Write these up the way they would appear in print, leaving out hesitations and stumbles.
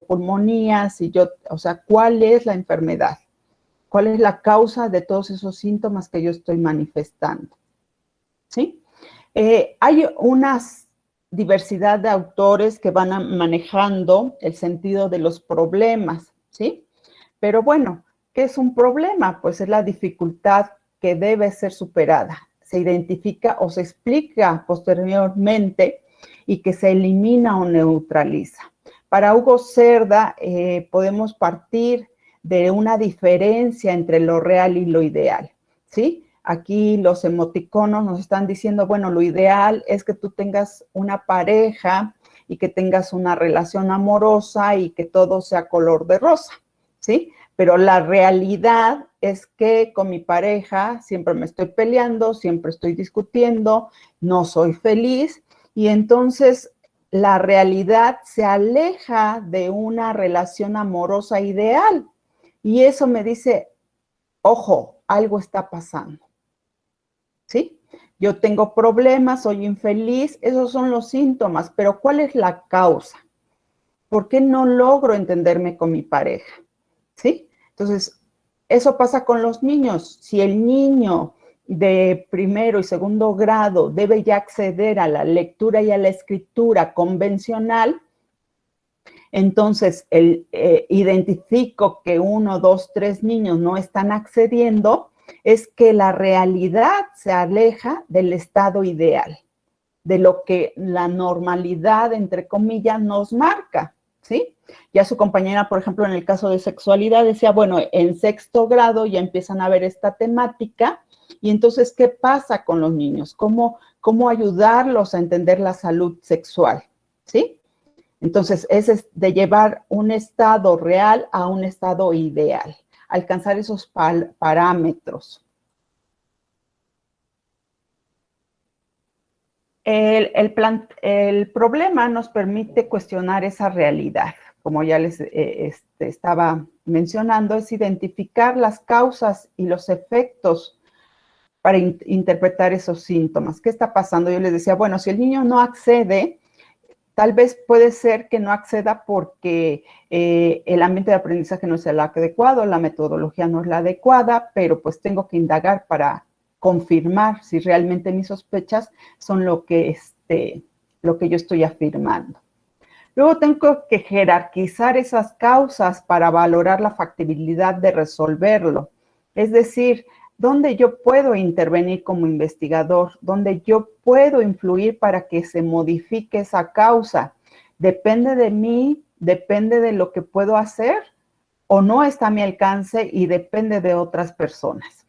pulmonía, o sea, ¿cuál es la enfermedad? ¿Cuál es la causa de todos esos síntomas que yo estoy manifestando? ¿Sí? Hay una diversidad de autores que van manejando el sentido de los problemas, ¿sí? Pero bueno, ¿qué es un problema? Pues es la dificultad que debe ser superada. Se identifica o se explica posteriormente y que se elimina o neutraliza. Para Hugo Cerda, podemos partir de una diferencia entre lo real y lo ideal, ¿sí? Aquí los emoticonos nos están diciendo, bueno, lo ideal es que tú tengas una pareja y que tengas una relación amorosa y que todo sea color de rosa, ¿sí? Pero la realidad es que con mi pareja siempre me estoy peleando, siempre estoy discutiendo, no soy feliz y entonces la realidad se aleja de una relación amorosa ideal. Y eso me dice, ojo, algo está pasando, ¿sí? Yo tengo problemas, soy infeliz, esos son los síntomas, pero ¿cuál es la causa? ¿Por qué no logro entenderme con mi pareja? ¿Sí? Entonces, eso pasa con los niños. Si el niño de primero y segundo grado debe ya acceder a la lectura y a la escritura convencional, entonces identifico que 1, 2, 3 niños no están accediendo, es que la realidad se aleja del estado ideal, de lo que la normalidad, entre comillas, nos marca, ¿sí? Ya su compañera, por ejemplo, en el caso de sexualidad, decía, bueno, en sexto grado ya empiezan a ver esta temática, y entonces, ¿qué pasa con los niños? ¿Cómo ayudarlos a entender la salud sexual? ¿Sí? Entonces, es de llevar un estado real a un estado ideal, alcanzar esos parámetros. El problema nos permite cuestionar esa realidad. Como ya les estaba mencionando, es identificar las causas y los efectos para interpretar esos síntomas. ¿Qué está pasando? Yo les decía, bueno, si el niño no accede, tal vez puede ser que no acceda porque el ambiente de aprendizaje no es el adecuado, la metodología no es la adecuada, pero pues tengo que indagar para confirmar si realmente mis sospechas son lo que yo estoy afirmando. Luego tengo que jerarquizar esas causas para valorar la factibilidad de resolverlo. Es decir, dónde yo puedo intervenir como investigador, dónde yo puedo influir para que se modifique esa causa. Depende de mí, depende de lo que puedo hacer o no está a mi alcance y depende de otras personas.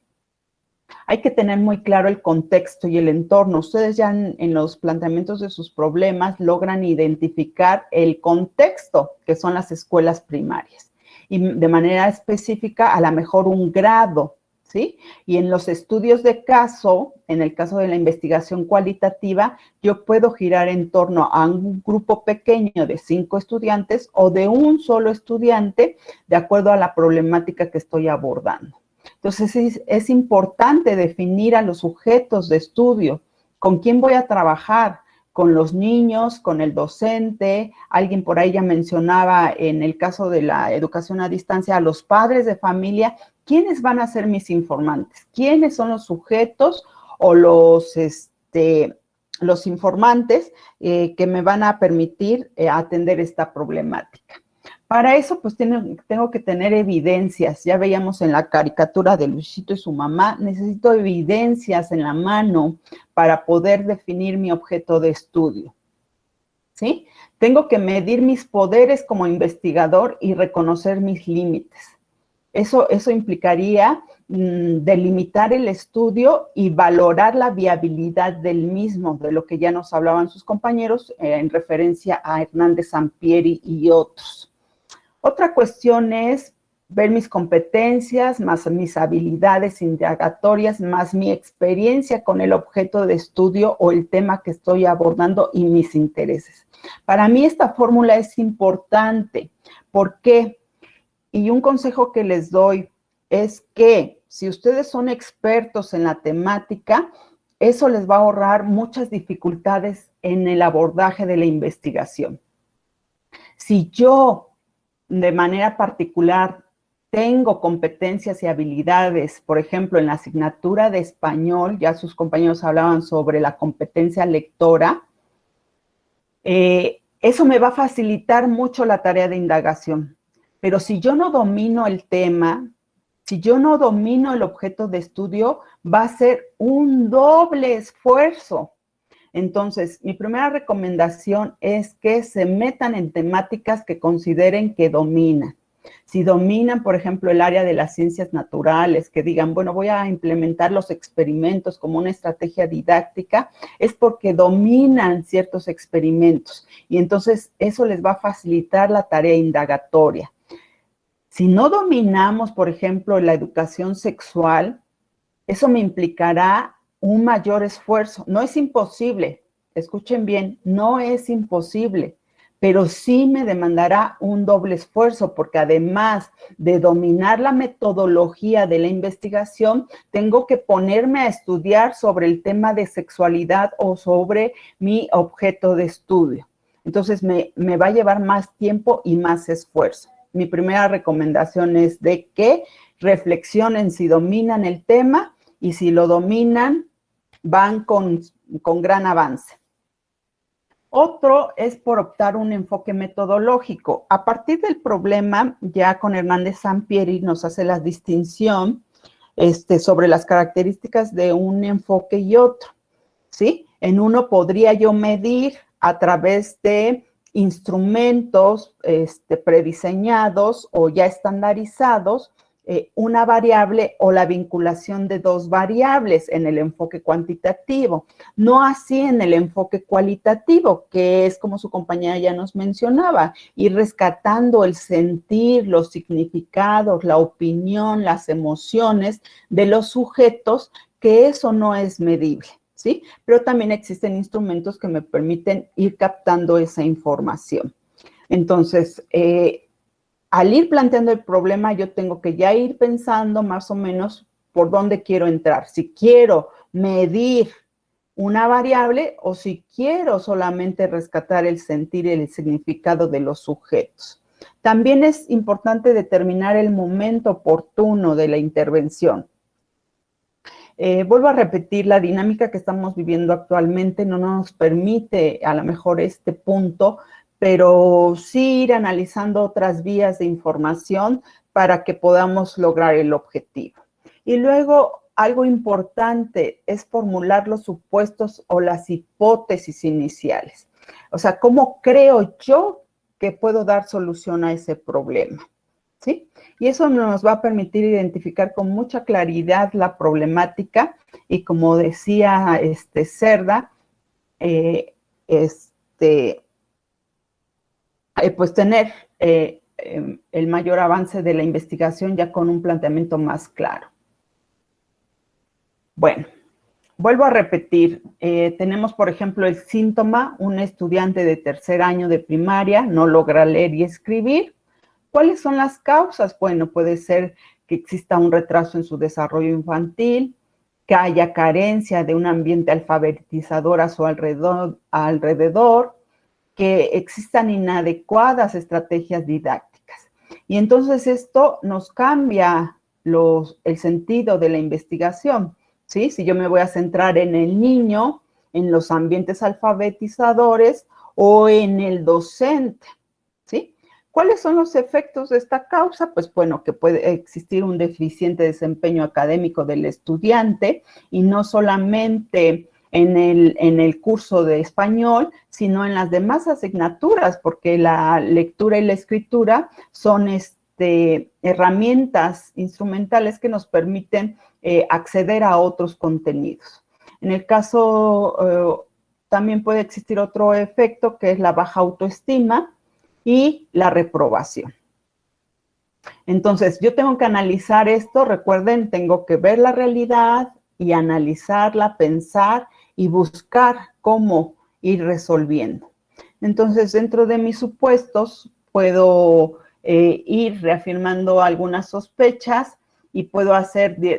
Hay que tener muy claro el contexto y el entorno. Ustedes ya en los planteamientos de sus problemas logran identificar el contexto, que son las escuelas primarias. Y de manera específica, a lo mejor un grado, ¿sí? Y en los estudios de caso, en el caso de la investigación cualitativa, yo puedo girar en torno a un grupo pequeño de 5 estudiantes o de un solo estudiante, de acuerdo a la problemática que estoy abordando. Entonces, es importante definir a los sujetos de estudio, con quién voy a trabajar, con los niños, con el docente, alguien por ahí ya mencionaba en el caso de la educación a distancia, a los padres de familia, ¿quiénes van a ser mis informantes? ¿Quiénes son los sujetos o los informantes que me van a permitir atender esta problemática? Para eso, pues tengo que tener evidencias. Ya veíamos en la caricatura de Luisito y su mamá, necesito evidencias en la mano para poder definir mi objeto de estudio, ¿sí? Tengo que medir mis poderes como investigador y reconocer mis límites. Eso implicaría delimitar el estudio y valorar la viabilidad del mismo, de lo que ya nos hablaban sus compañeros en referencia a Hernández Sampieri y otros. Otra cuestión es ver mis competencias, más mis habilidades indagatorias, más mi experiencia con el objeto de estudio o el tema que estoy abordando y mis intereses. Para mí esta fórmula es importante. ¿Por qué? Y un consejo que les doy es que si ustedes son expertos en la temática, eso les va a ahorrar muchas dificultades en el abordaje de la investigación. Si yo de manera particular tengo competencias y habilidades, por ejemplo, en la asignatura de español, ya sus compañeros hablaban sobre la competencia lectora, eso me va a facilitar mucho la tarea de indagación. Pero si yo no domino el tema, si yo no domino el objeto de estudio, va a ser un doble esfuerzo. Entonces, mi primera recomendación es que se metan en temáticas que consideren que dominan. Si dominan, por ejemplo, el área de las ciencias naturales, que digan, bueno, voy a implementar los experimentos como una estrategia didáctica, es porque dominan ciertos experimentos y entonces eso les va a facilitar la tarea indagatoria. Si no dominamos, por ejemplo, la educación sexual, eso me implicará un mayor esfuerzo. No es imposible, escuchen bien, no es imposible, pero sí me demandará un doble esfuerzo, porque además de dominar la metodología de la investigación, tengo que ponerme a estudiar sobre el tema de sexualidad o sobre mi objeto de estudio. Entonces me va a llevar más tiempo y más esfuerzo. Mi primera recomendación es de que reflexionen si dominan el tema y si lo dominan, van con gran avance. Otro es por optar un enfoque metodológico. A partir del problema, ya con Hernández Sampieri nos hace la distinción sobre las características de un enfoque y otro, ¿sí? En uno podría yo medir a través de instrumentos prediseñados o ya estandarizados una variable o la vinculación de dos variables en el enfoque cuantitativo. No así en el enfoque cualitativo, que es como su compañera ya nos mencionaba, ir rescatando el sentir, los significados, la opinión, las emociones de los sujetos, que eso no es medible, ¿sí? Pero también existen instrumentos que me permiten ir captando esa información. Entonces, al ir planteando el problema, yo tengo que ya ir pensando más o menos por dónde quiero entrar. Si quiero medir una variable o si quiero solamente rescatar el sentir y el significado de los sujetos. También es importante determinar el momento oportuno de la intervención. Vuelvo a repetir, la dinámica que estamos viviendo actualmente no nos permite a lo mejor este punto, pero sí ir analizando otras vías de información para que podamos lograr el objetivo. Y luego, algo importante es formular los supuestos o las hipótesis iniciales. O sea, ¿cómo creo yo que puedo dar solución a ese problema? ¿Sí? Y eso nos va a permitir identificar con mucha claridad la problemática y, como decía Cerda, pues tener el mayor avance de la investigación ya con un planteamiento más claro. Bueno, vuelvo a repetir, tenemos por ejemplo el síntoma, un estudiante de tercer año de primaria no logra leer y escribir. ¿Cuáles son las causas? Bueno, puede ser que exista un retraso en su desarrollo infantil, que haya carencia de un ambiente alfabetizador a su alrededor, que existan inadecuadas estrategias didácticas. Y entonces esto nos cambia el sentido de la investigación, ¿sí? Si yo me voy a centrar en el niño, en los ambientes alfabetizadores o en el docente, ¿sí? ¿Cuáles son los efectos de esta causa? Pues bueno, que puede existir un deficiente desempeño académico del estudiante y no solamente en el curso de español, sino en las demás asignaturas, porque la lectura y la escritura son herramientas instrumentales que nos permiten acceder a otros contenidos. En el caso, también puede existir otro efecto que es la baja autoestima y la reprobación. Entonces, yo tengo que analizar esto, recuerden, tengo que ver la realidad y analizarla, pensar y buscar cómo ir resolviendo. Entonces, dentro de mis supuestos, puedo ir reafirmando algunas sospechas y puedo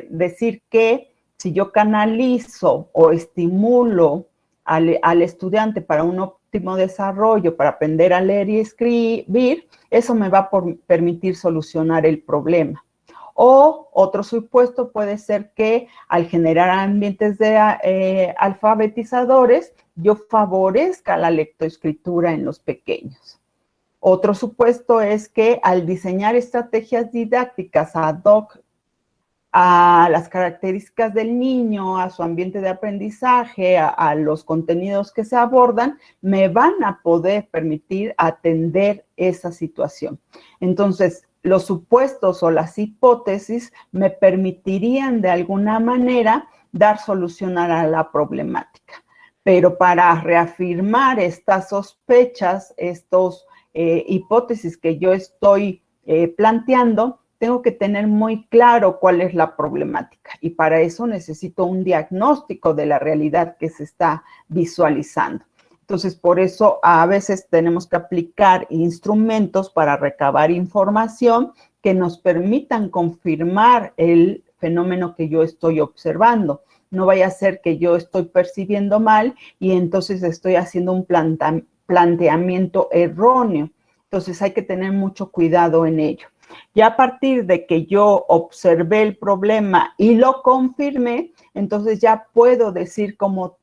decir que si yo canalizo o estimulo al estudiante para un óptimo desarrollo para aprender a leer y escribir, eso me va a permitir solucionar el problema. O otro supuesto puede ser que al generar ambientes de alfabetizadores, yo favorezca la lectoescritura en los pequeños. Otro supuesto es que al diseñar estrategias didácticas ad hoc a las características del niño, a su ambiente de aprendizaje, a los contenidos que se abordan, me van a poder permitir atender esa situación. Entonces, los supuestos o las hipótesis me permitirían de alguna manera dar solución a la problemática. Pero para reafirmar estas sospechas, estos hipótesis que yo estoy planteando, tengo que tener muy claro cuál es la problemática y para eso necesito un diagnóstico de la realidad que se está visualizando. Entonces, por eso a veces tenemos que aplicar instrumentos para recabar información que nos permitan confirmar el fenómeno que yo estoy observando. No vaya a ser que yo estoy percibiendo mal y entonces estoy haciendo un planteamiento erróneo. Entonces, hay que tener mucho cuidado en ello. Ya a partir de que yo observé el problema y lo confirmé, entonces ya puedo decir cómo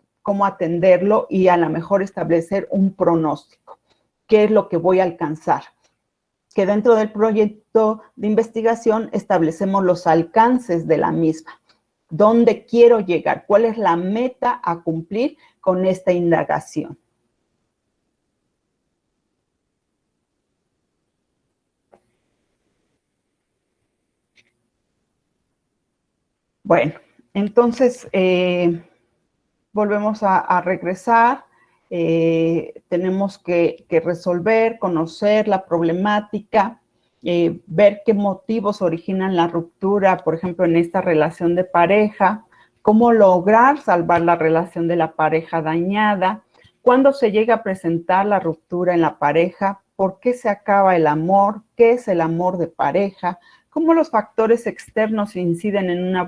atenderlo y a lo mejor establecer un pronóstico. ¿Qué es lo que voy a alcanzar? Que dentro del proyecto de investigación establecemos los alcances de la misma. ¿Dónde quiero llegar? ¿Cuál es la meta a cumplir con esta indagación? Bueno, entonces volvemos a regresar. Tenemos que resolver, conocer la problemática, ver qué motivos originan la ruptura, por ejemplo, en esta relación de pareja, cómo lograr salvar la relación de la pareja dañada, cuándo se llega a presentar la ruptura en la pareja, por qué se acaba el amor, qué es el amor de pareja, cómo los factores externos inciden en una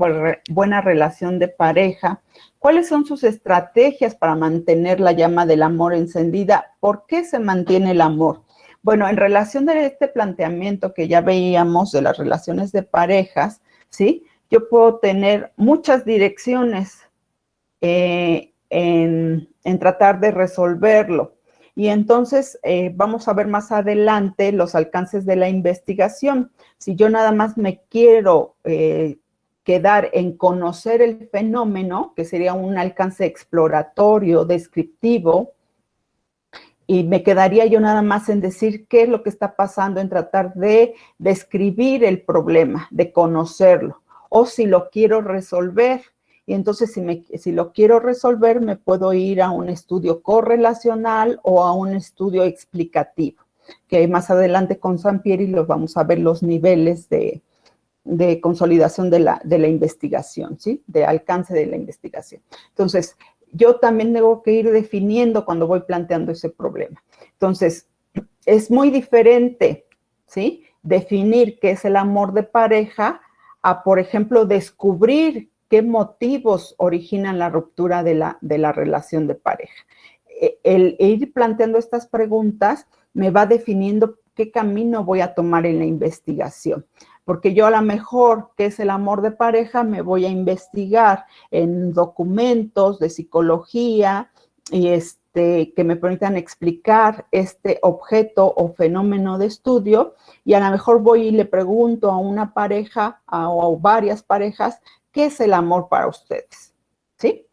buena relación de pareja, cuáles son sus estrategias para mantener la llama del amor encendida, por qué se mantiene el amor. Bueno, en relación a este planteamiento que ya veíamos de las relaciones de parejas, ¿sí? Yo puedo tener muchas direcciones en tratar de resolverlo. Y entonces vamos a ver más adelante los alcances de la investigación. Si yo nada más me quiero quedar en conocer el fenómeno, que sería un alcance exploratorio, descriptivo, y me quedaría yo nada más en decir qué es lo que está pasando, en tratar de describir el problema, de conocerlo, o si lo quiero resolver. Y entonces, si lo quiero resolver, me puedo ir a un estudio correlacional o a un estudio explicativo, que más adelante con Sampieri los vamos a ver los niveles de consolidación de la investigación, ¿sí? De alcance de la investigación. Entonces, yo también tengo que ir definiendo cuando voy planteando ese problema. Entonces, es muy diferente, ¿sí? Definir qué es el amor de pareja a, por ejemplo, descubrir qué motivos originan la ruptura de la relación de pareja. El ir planteando estas preguntas me va definiendo qué camino voy a tomar en la investigación. Porque yo a lo mejor, ¿qué es el amor de pareja? Me voy a investigar en documentos de psicología y que me permitan explicar este objeto o fenómeno de estudio, y a lo mejor voy y le pregunto a una pareja o a varias parejas, ¿qué es el amor para ustedes? ¿Sí?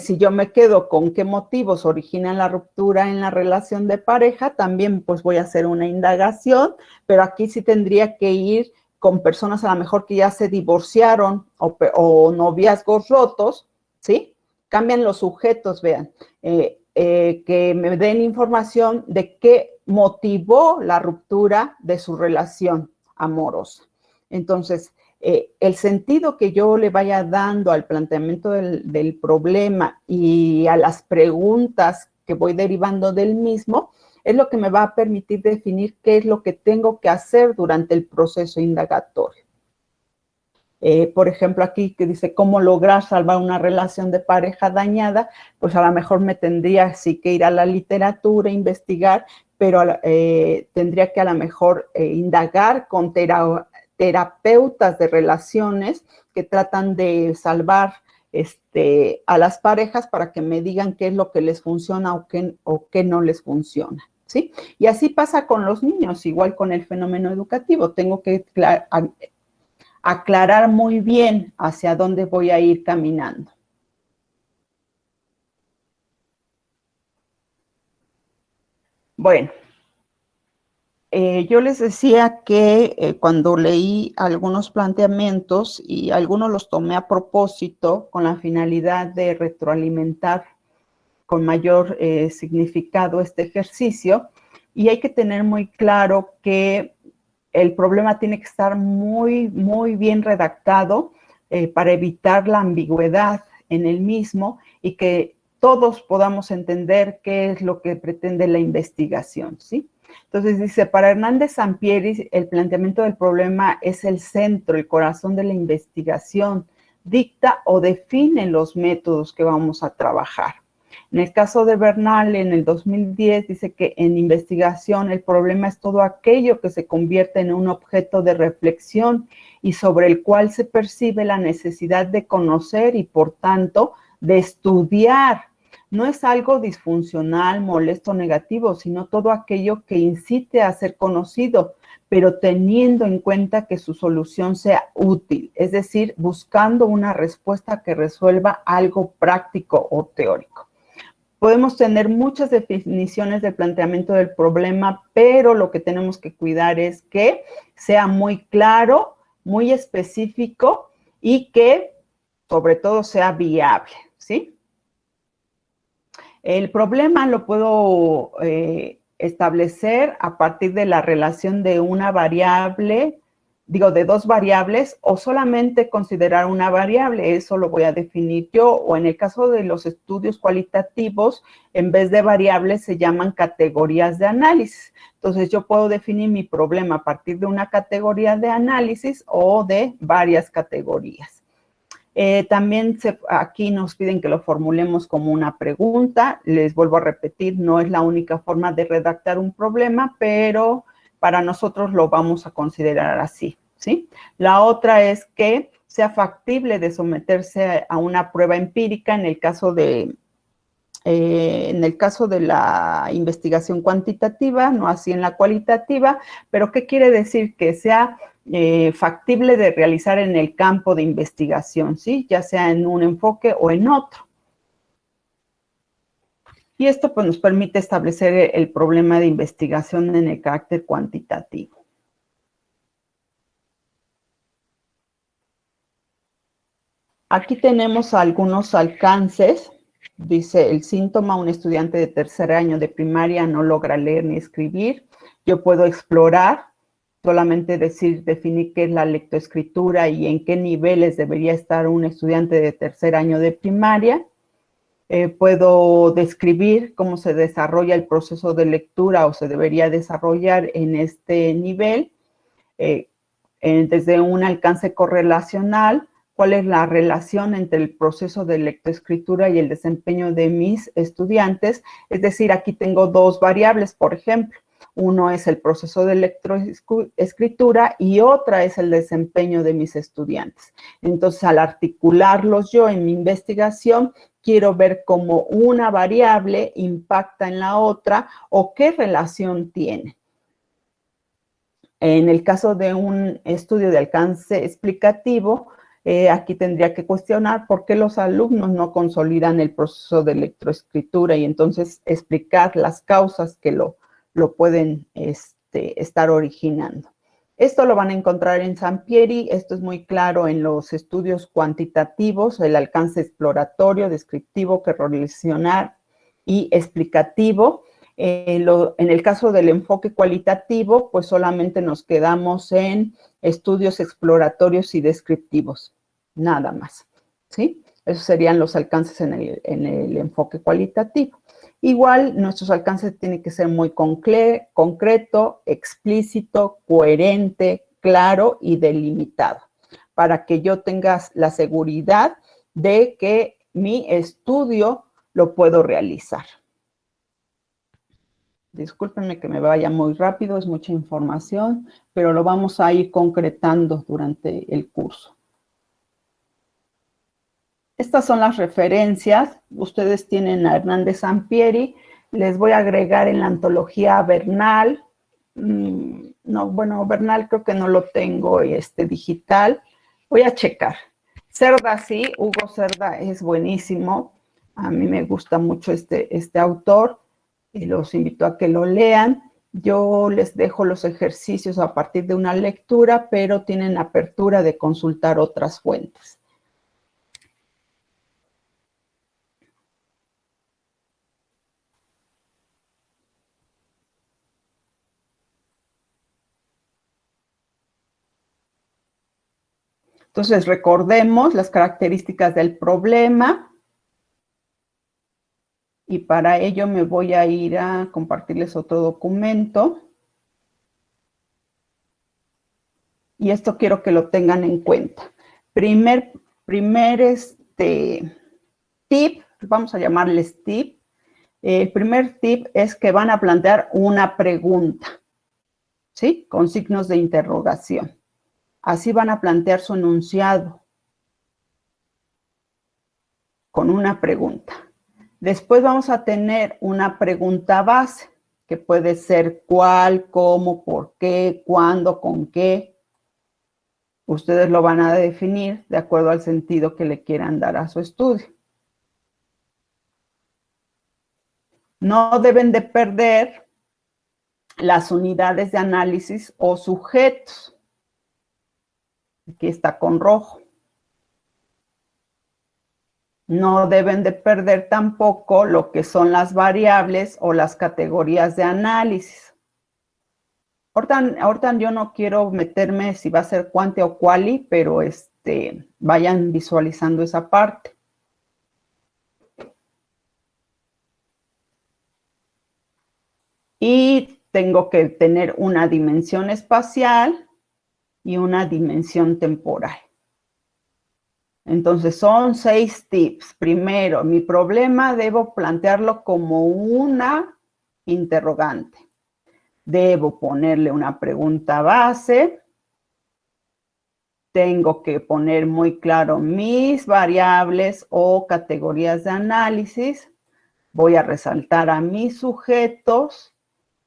Si yo me quedo con qué motivos originan la ruptura en la relación de pareja, también pues voy a hacer una indagación, pero aquí sí tendría que ir con personas a lo mejor que ya se divorciaron o noviazgos rotos, ¿sí? Cambian los sujetos, vean, que me den información de qué motivó la ruptura de su relación amorosa. Entonces, el sentido que yo le vaya dando al planteamiento del problema y a las preguntas que voy derivando del mismo, es lo que me va a permitir definir qué es lo que tengo que hacer durante el proceso indagatorio. Por ejemplo, aquí que dice cómo lograr salvar una relación de pareja dañada, pues a lo mejor me tendría sí que ir a la literatura, investigar, pero tendría que a lo mejor indagar con terapeutas de relaciones que tratan de salvar a las parejas para que me digan qué es lo que les funciona o qué no les funciona, ¿sí? Y así pasa con los niños, igual con el fenómeno educativo. Tengo que aclarar muy bien hacia dónde voy a ir caminando. Bueno, yo les decía que cuando leí algunos planteamientos y algunos los tomé a propósito con la finalidad de retroalimentar con mayor significado este ejercicio, y hay que tener muy claro que el problema tiene que estar muy, muy bien redactado para evitar la ambigüedad en el mismo y que todos podamos entender qué es lo que pretende la investigación, ¿sí? Entonces dice, para Hernández Sampieri, el planteamiento del problema es el centro, el corazón de la investigación, dicta o define los métodos que vamos a trabajar. En el caso de Bernal, en el 2010, dice que en investigación el problema es todo aquello que se convierte en un objeto de reflexión y sobre el cual se percibe la necesidad de conocer y, por tanto, de estudiar. No es algo disfuncional, molesto, negativo, sino todo aquello que incite a ser conocido, pero teniendo en cuenta que su solución sea útil, es decir, buscando una respuesta que resuelva algo práctico o teórico. Podemos tener muchas definiciones del planteamiento del problema, pero lo que tenemos que cuidar es que sea muy claro, muy específico y que, sobre todo, sea viable, ¿sí? El problema lo puedo establecer a partir de la relación de una variable, de dos variables, o solamente considerar una variable. Eso lo voy a definir yo, o en el caso de los estudios cualitativos, en vez de variables se llaman categorías de análisis. Entonces yo puedo definir mi problema a partir de una categoría de análisis o de varias categorías. También aquí nos piden que lo formulemos como una pregunta. Les vuelvo a repetir, no es la única forma de redactar un problema, pero para nosotros lo vamos a considerar así, ¿sí? La otra es que sea factible de someterse a una prueba empírica en el caso de la investigación cuantitativa, no así en la cualitativa, pero ¿qué quiere decir? Que sea factible de realizar en el campo de investigación, ¿sí? Ya sea en un enfoque o en otro. Y esto pues, nos permite establecer el problema de investigación en el carácter cuantitativo. Aquí tenemos algunos alcances. Dice, el síntoma, un estudiante de tercer año de primaria no logra leer ni escribir. Yo puedo explorar, solamente definir qué es la lectoescritura y en qué niveles debería estar un estudiante de tercer año de primaria. Puedo describir cómo se desarrolla el proceso de lectura o se debería desarrollar en este nivel, desde un alcance correlacional, cuál es la relación entre el proceso de lectoescritura y el desempeño de mis estudiantes. Es decir, aquí tengo dos variables, por ejemplo. Uno es el proceso de lectoescritura y otra es el desempeño de mis estudiantes. Entonces, al articularlos yo en mi investigación, quiero ver cómo una variable impacta en la otra o qué relación tiene. En el caso de un estudio de alcance explicativo, aquí tendría que cuestionar por qué los alumnos no consolidan el proceso de lectoescritura y entonces explicar las causas que lo pueden estar originando. Esto lo van a encontrar en Sampieri. Esto es muy claro en los estudios cuantitativos, el alcance exploratorio, descriptivo, correlacional y explicativo. En el caso del enfoque cualitativo, pues solamente nos quedamos en estudios exploratorios y descriptivos, nada más, ¿sí? Esos serían los alcances en el enfoque cualitativo. Igual, nuestros alcances tienen que ser muy concreto, explícito, coherente, claro y delimitado. para que yo tenga la seguridad de que mi estudio lo puedo realizar. Discúlpenme que me vaya muy rápido, es mucha información, pero lo vamos a ir concretando durante el curso. Estas son las referencias. Ustedes tienen a Hernández Sampieri. Les voy a agregar en la antología Bernal. No, bueno, Bernal creo que no lo tengo digital. Voy a checar. Cerda sí, Hugo Cerda es buenísimo. A mí me gusta mucho este autor. Y los invito a que lo lean. Yo les dejo los ejercicios a partir de una lectura, pero tienen apertura de consultar otras fuentes. Entonces, recordemos las características del problema. Y para ello me voy a ir a compartirles otro documento. Y esto quiero que lo tengan en cuenta. Primer tip, vamos a llamarles tip. El primer tip es que van a plantear una pregunta, ¿sí? Con signos de interrogación. Así van a plantear su enunciado con una pregunta. Después vamos a tener una pregunta base, que puede ser cuál, cómo, por qué, cuándo, con qué. Ustedes lo van a definir de acuerdo al sentido que le quieran dar a su estudio. No deben de perder las unidades de análisis o sujetos. Aquí está con rojo. No deben de perder tampoco lo que son las variables o las categorías de análisis. Ahorita yo no quiero meterme si va a ser cuante o quali, pero vayan visualizando esa parte. Y tengo que tener una dimensión espacial y una dimensión temporal. Entonces, son 6 tips. Primero, mi problema debo plantearlo como una interrogante. Debo ponerle una pregunta base. Tengo que poner muy claro mis variables o categorías de análisis. Voy a resaltar a mis sujetos,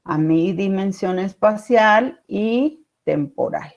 a mi dimensión espacial y temporal.